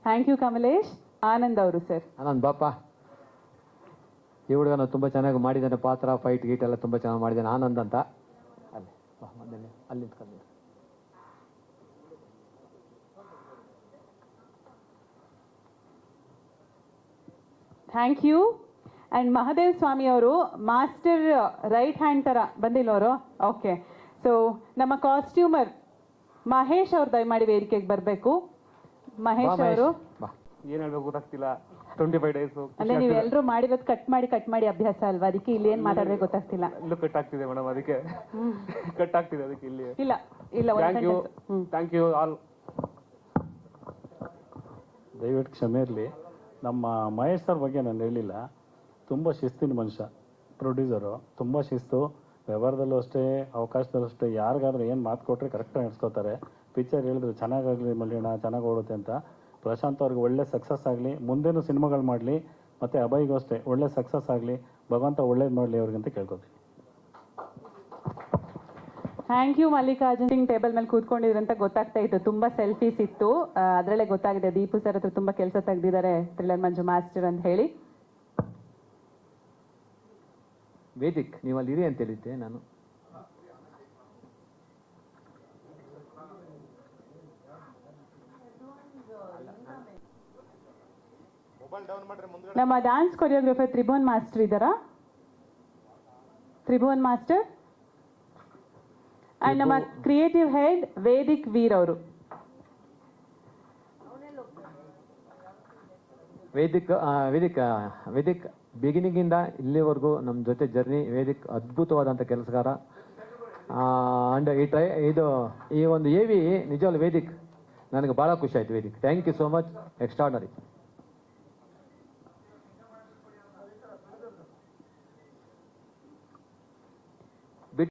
Thank you Kamlesh. Anand ಅವರು sir. Anand ಬಾಪ, ಈ ಹುಡುಗನ ತುಂಬ ಚೆನ್ನಾಗಿ ಮಾಡಿದ್ದಾನೆ, ಪಾತ್ರ ಫೈಟ್ ಗೀಟ್ ಎಲ್ಲ ತುಂಬ ಚೆನ್ನಾಗಿ ಮಾಡಿದ್ದಾನೆ ಆನಂದ್ ಅಂತ. ಅಲ್ಲಿ ಅಲ್ಲಿ ನಿಂತ್ಕೊಂಡು. Thank you. And Mahadev Swamy ಅವರು ಮಾಸ್ಟರ್ ರೈಟ್ ಹ್ಯಾಂಡ್ ಥರ ಬಂದಿಲ್ಲ ಅವರು. ಓಕೆ, ಸೊ ನಮ್ಮ ಕಾಸ್ಟ್ಯೂಮರ್ ಮಹೇಶ್ ಅವ್ರು ದಯಮಾಡಿ ವೇದಿಕೆಗೆ ಬರಬೇಕು. ಮಹೇಶ್ ಅವರು ಏನು ಹೇಳ್ಬೇಕು ಗೊತ್ತಾಗ್ತಿಲ್ಲ. 25 ಡೇಸ್ ಅಂದ್ರೆ ನೀವು ಎಲ್ಲರೂ ಮಾಡಿರೋದು ಕಟ್ ಮಾಡಿ ಅಭ್ಯಾಸ ಅಲ್ವಾ, ಅದಕ್ಕೆ ಇಲ್ಲಿ ಏನು ಮಾತಾಡ್ಬೇಕು ಗೊತ್ತಾಗ್ತಿಲ್ಲ. ಇಲ್ಲೂ ಕಟ್ ಆಗ್ತಿದೆ ಮೇಡಮ್, ಅದಕ್ಕೆ ಕಟ್ ಆಗ್ತಿದೆ ಅದಕ್ಕೆ ಇಲ್ಲಿ. ಇಲ್ಲ ಇಲ್ಲ, ಥ್ಯಾಂಕ್ ಯು ಆಲ್. ದಯವಿಟ್ಟು ಕ್ಷಮೆ ಇರಲಿ. ನಮ್ಮ ಮಹೇಶ್ ಸರ್ ಬಗ್ಗೆ ನಾನು ಹೇಳಿಲ್ಲ. ತುಂಬ ಶಿಸ್ತಿನ ಮನುಷ್ಯ, ಪ್ರೊಡ್ಯೂಸರು. ತುಂಬ ಶಿಸ್ತು, ವ್ಯವಹಾರದಲ್ಲೂ ಅಷ್ಟೇ, ಅವಕಾಶದಲ್ಲೂ ಅಷ್ಟೇ. ಯಾರಿಗಾದ್ರೂ ಏನು ಮಾತು ಕೊಟ್ಟರೆ ಕರೆಕ್ಟಾಗಿ ನಡೆಸ್ಕೋತಾರೆ. ಪಿಕ್ಚರ್ ಹೇಳಿದ್ರು ಚೆನ್ನಾಗಾಗಲಿ ಮಲ್ಲಿಯಣ್ಣ, ಚೆನ್ನಾಗಿ ಓಡುತ್ತೆ ಅಂತ. ಪ್ರಶಾಂತ್ ಅವ್ರಿಗೆ ಒಳ್ಳೆ ಸಕ್ಸಸ್ ಆಗಲಿ, ಮುಂದೇನು ಸಿನಿಮಾಗಳು ಮಾಡಲಿ, ಮತ್ತು ಅಭಯ್ಗೂ ಅಷ್ಟೇ ಒಳ್ಳೆ ಸಕ್ಸಸ್ ಆಗಲಿ, ಭಗವಂತ ಒಳ್ಳೇದು ಮಾಡಲಿ ಅವ್ರಿಗಂತ ಕೇಳ್ಕೊತೀನಿ. Thank you Mallikarjun Singh. Table ಮೇಲೆ ಕೂತ್ಕೊಂಡಿದ್ರು ಅಂತ ಗೊತ್ತಾಗ್ತಾ ಇತ್ತು, ತುಂಬ ಸೆಲ್ಫೀಸ್ ಇತ್ತು, ಅದರಲ್ಲೇ ಗೊತ್ತಾಗಿದೆ ದೀಪು ಸರ್ ಹತ್ರ ತುಂಬ ಕೆಲಸ ತೆಗೆದಿದ್ದಾರೆ ಥ್ರಿಲ್ಲರ್ ಮಂಜು ಮಾಸ್ಟರ್ ಅಂತ ಹೇಳಿ. ವೇದಿಕ್ ನೀವು ಅಲ್ಲಿ ಇರಿ ಅಂತ ಹೇಳಿದ್ದೆ ನಾನು. ನಮ್ಮ ಡ್ಯಾನ್ಸ್ ಕೊರಿಯೋಗ್ರಫರ್ ತ್ರಿಭುವನ್ ಮಾಸ್ಟರ್ ಇದ್ದಾರಾ? ತ್ರಿಭುವನ್ ಮಾಸ್ಟರ್. ಆ್ಯಂಡ್ ನಮ್ಮ ಕ್ರಿಯೇಟಿವ್ ಹೆಡ್ ವೇದಿಕ್ ವೀರ್ ಅವರು. ವೇದಿಕ್ ಬಿಗಿನಿಂಗಿಂದ ಇಲ್ಲಿವರೆಗೂ ನಮ್ಮ ಜೊತೆ ಜರ್ನಿ. ವೇದಿಕ್ ಅದ್ಭುತವಾದಂಥ ಕೆಲಸಗಾರ. ಆ್ಯಂಡ್ ಈ ಒಂದು AV ನಿಜವಾಗ್ಲೂ ವೇದಿಕ್ ನನಗೆ ಭಾಳ ಖುಷಿ ಆಯಿತು. ವೇದಿಕ್ thank you so much, extraordinary.